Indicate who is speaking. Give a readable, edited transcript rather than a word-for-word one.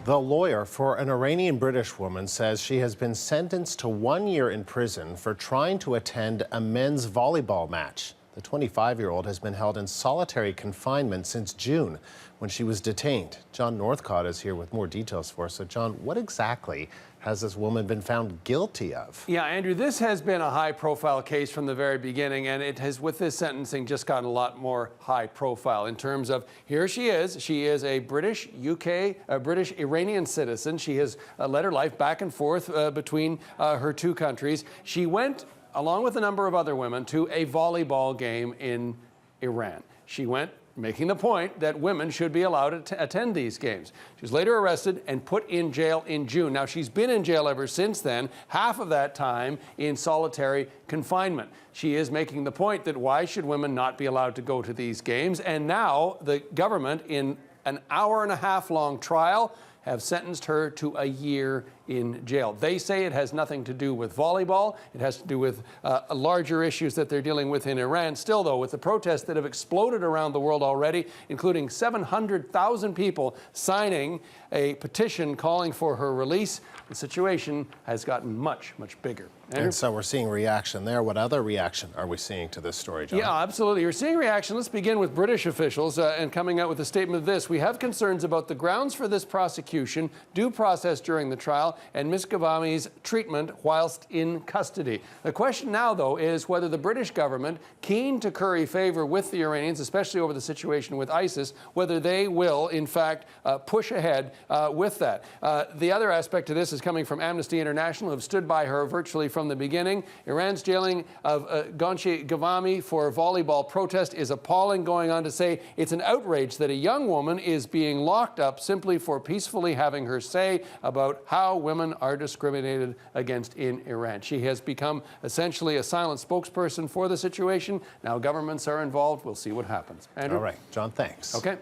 Speaker 1: The lawyer for an Iranian-British woman says she has been sentenced to 1 year in prison for trying to attend a men's volleyball match. The 25-year-old has been held in solitary confinement since June when she was detained. John Northcott is here with more details for us. So, John, what exactly has this woman been found guilty of?
Speaker 2: Yeah, Andrew, this has been a high-profile case from the very beginning, and it has, with this sentencing, just gotten a lot more high-profile in terms of, here she is. She is a British Iranian citizen. She has led her life back and forth between her two countries. She went, along with a number of other women, to a volleyball game in Iran. She went making the point that women should be allowed to attend these games. She was later arrested and put in jail in June. Now, she's been in jail ever since then, half of that time in solitary confinement. She is making the point that why should women not be allowed to go to these games? And now the government, in an hour-and-a-half-long trial, have sentenced her to a year in jail. They say it has nothing to do with volleyball. It has to do with larger issues that they're dealing with in Iran. Still, though, with the protests that have exploded around the world already, including 700,000 people signing a petition calling for her release, the situation has gotten much, much bigger. Andrew?
Speaker 1: And so we're seeing reaction there. What other reaction are we seeing to this story, John?
Speaker 2: Yeah, absolutely. You're seeing reaction. Let's begin with British officials and coming out with a statement of this. We have concerns about the grounds for this prosecution, due process during the trial, and Ms. Ghavami's treatment whilst in custody. The question now, though, is whether the British government, keen to curry favor with the Iranians, especially over the situation with ISIS, whether they will, in fact, push ahead with that. The other aspect to this is coming from Amnesty International, who have stood by her virtually from the beginning. Iran's jailing of Ghoncheh Ghavami for volleyball protest is appalling, going on to say it's an outrage that a young woman is being locked up simply for peacefully having her say about how women are discriminated against in Iran. She has become essentially a silent spokesperson for the situation. Now governments are involved. We'll see what happens. Andrew?
Speaker 1: All right, John, thanks.
Speaker 2: Okay.